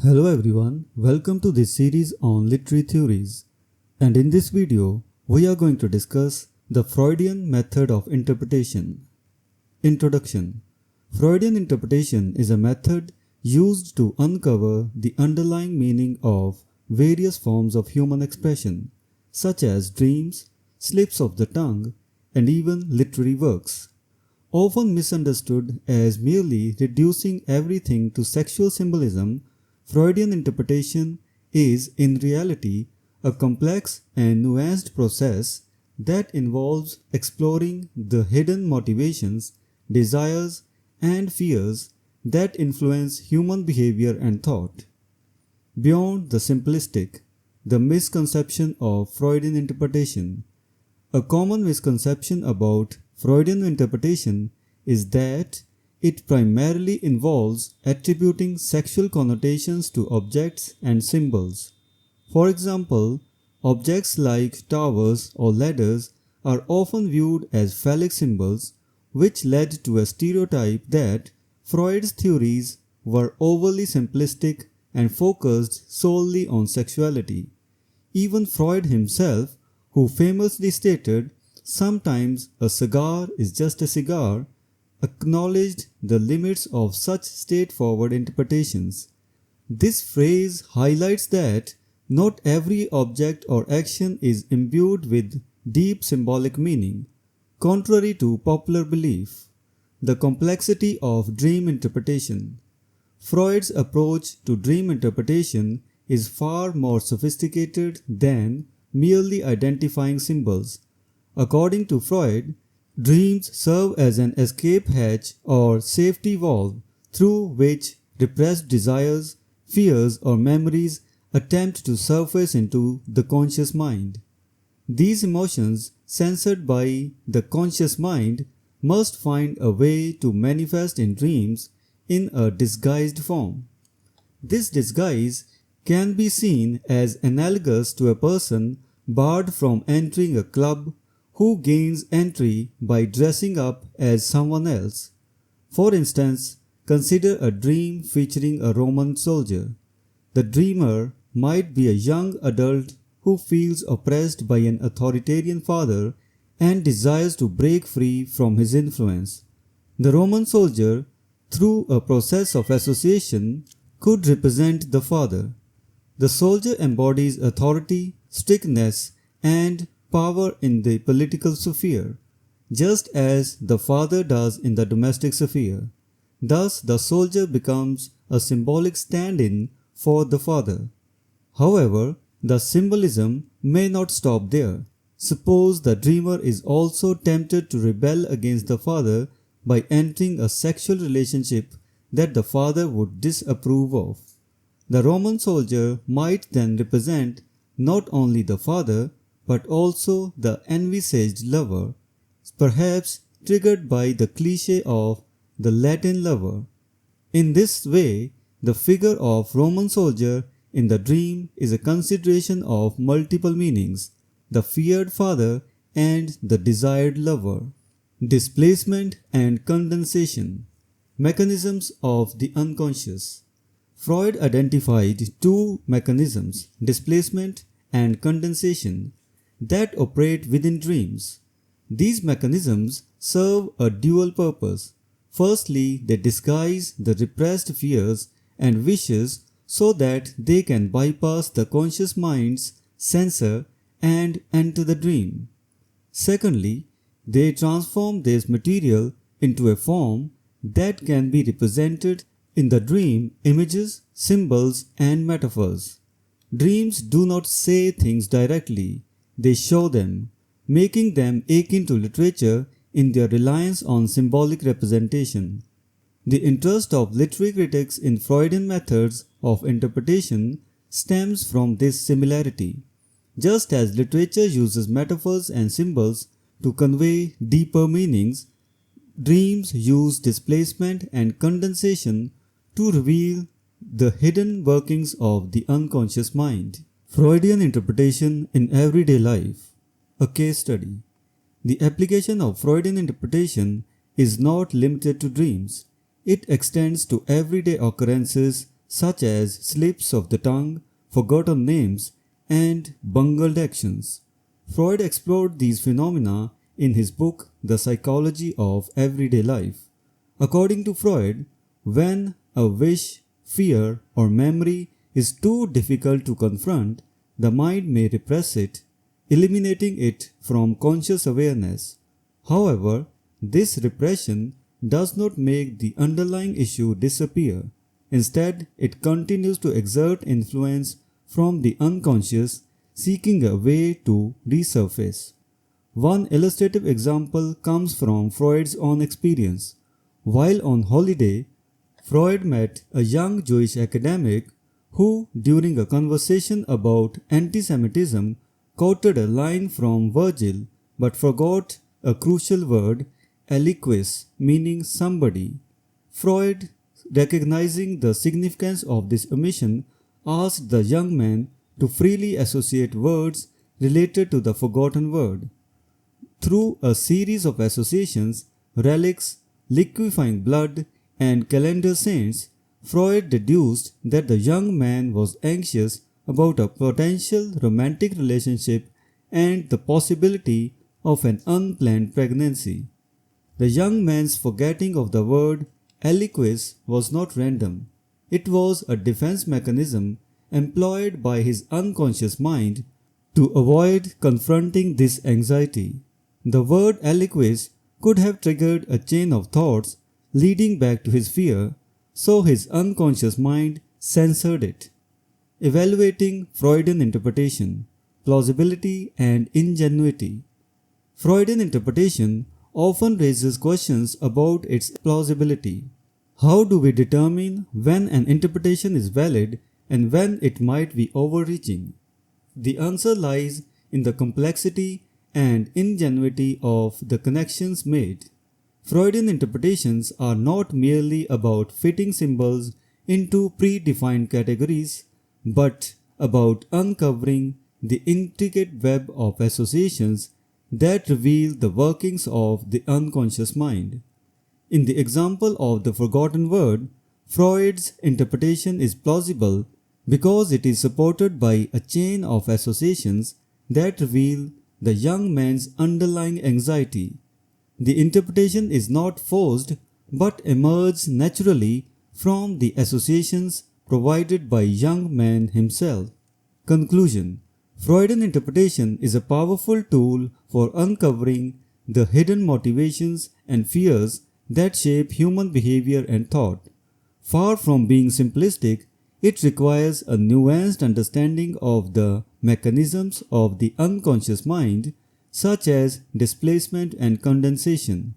Hello everyone, welcome to this series on literary theories. And in this video, we are going to discuss the Freudian method of interpretation. Introduction. Freudian interpretation is a method used to uncover the underlying meaning of various forms of human expression, such as dreams, slips of the tongue, and even literary works. Often misunderstood as merely reducing everything to sexual symbolism, Freudian interpretation is in reality a complex and nuanced process that involves exploring the hidden motivations, desires, and fears that influence human behavior and thought. Beyond the simplistic, the misconception of Freudian interpretation. A common misconception about Freudian interpretation is that it primarily involves attributing sexual connotations to objects and symbols. For example, objects like towers or ladders are often viewed as phallic symbols, which led to a stereotype that Freud's theories were overly simplistic and focused solely on sexuality. Even Freud himself, who famously stated, "Sometimes a cigar is just a cigar," acknowledged the limits of such straightforward interpretations. This phrase highlights that not every object or action is imbued with deep symbolic meaning, contrary to popular belief. The complexity of dream interpretation. Freud's approach to dream interpretation is far more sophisticated than merely identifying symbols. According to Freud, dreams serve as an escape hatch or safety valve through which repressed desires, fears, or memories attempt to surface into the conscious mind. These emotions, censored by the conscious mind, must find a way to manifest in dreams in a disguised form. This disguise can be seen as analogous to a person barred from entering a club who gains entry by dressing up as someone else. For instance, consider a dream featuring a Roman soldier. The dreamer might be a young adult who feels oppressed by an authoritarian father and desires to break free from his influence. The Roman soldier, through a process of association, could represent the father. The soldier embodies authority, strictness, and power in the political sphere, just as the father does in the domestic sphere. Thus, the soldier becomes a symbolic stand-in for the father. However, the symbolism may not stop there. Suppose the dreamer is also tempted to rebel against the father by entering a sexual relationship that the father would disapprove of. The Roman soldier might then represent not only the father but also the envisaged lover, perhaps triggered by the cliché of the Latin lover. In this way, the figure of Roman soldier in the dream is a consideration of multiple meanings: the feared father and the desired lover. Displacement and condensation. Mechanisms of the unconscious. Freud identified two mechanisms, displacement and condensation, that operate within dreams. These mechanisms serve a dual purpose. Firstly, they disguise the repressed fears and wishes so that they can bypass the conscious mind's censor and enter the dream. Secondly, they transform this material into a form that can be represented in the dream: images, symbols, and metaphors. Dreams do not say things directly, they show them, making them akin to literature in their reliance on symbolic representation. The interest of literary critics in Freudian methods of interpretation stems from this similarity. Just as literature uses metaphors and symbols to convey deeper meanings, dreams use displacement and condensation to reveal the hidden workings of the unconscious mind. Freudian interpretation in everyday life. A case study. The application of Freudian interpretation is not limited to dreams. It extends to everyday occurrences such as slips of the tongue, forgotten names, and bungled actions. Freud explored these phenomena in his book The Psychology of Everyday Life. According to Freud, when a wish, fear, or memory is too difficult to confront, the mind may repress it, eliminating it from conscious awareness. However, this repression does not make the underlying issue disappear. Instead, it continues to exert influence from the unconscious, seeking a way to resurface. One illustrative example comes from Freud's own experience. While on holiday, Freud met a young Jewish academic who, during a conversation about anti-Semitism, quoted a line from Virgil but forgot a crucial word, aliquis, meaning somebody. Freud, recognizing the significance of this omission, asked the young man to freely associate words related to the forgotten word. Through a series of associations, relics, liquefying blood, and calendar saints, Freud deduced that the young man was anxious about a potential romantic relationship and the possibility of an unplanned pregnancy. The young man's forgetting of the word aliquis was not random. It was a defense mechanism employed by his unconscious mind to avoid confronting this anxiety. The word aliquis could have triggered a chain of thoughts leading back to his fear, so his unconscious mind censored it. Evaluating Freudian interpretation, plausibility and ingenuity. Freudian interpretation often raises questions about its plausibility. How do we determine when an interpretation is valid and when it might be overreaching? The answer lies in the complexity and ingenuity of the connections made. Freudian interpretations are not merely about fitting symbols into predefined categories, but about uncovering the intricate web of associations that reveal the workings of the unconscious mind. In the example of the forgotten word, Freud's interpretation is plausible because it is supported by a chain of associations that reveal the young man's underlying anxiety. The interpretation is not forced but emerges naturally from the associations provided by young man himself. Conclusion: Freudian interpretation is a powerful tool for uncovering the hidden motivations and fears that shape human behavior and thought. Far from being simplistic, it requires a nuanced understanding of the mechanisms of the unconscious mind, such as displacement and condensation.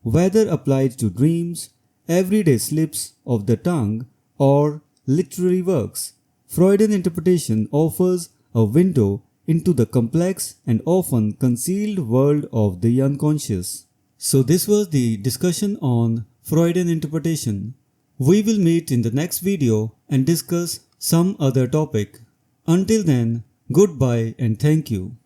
Whether applied to dreams, everyday slips of the tongue, or literary works, Freudian interpretation offers a window into the complex and often concealed world of the unconscious. So this was the discussion on Freudian interpretation. We will meet in the next video and discuss some other topic. Until then, goodbye and thank you.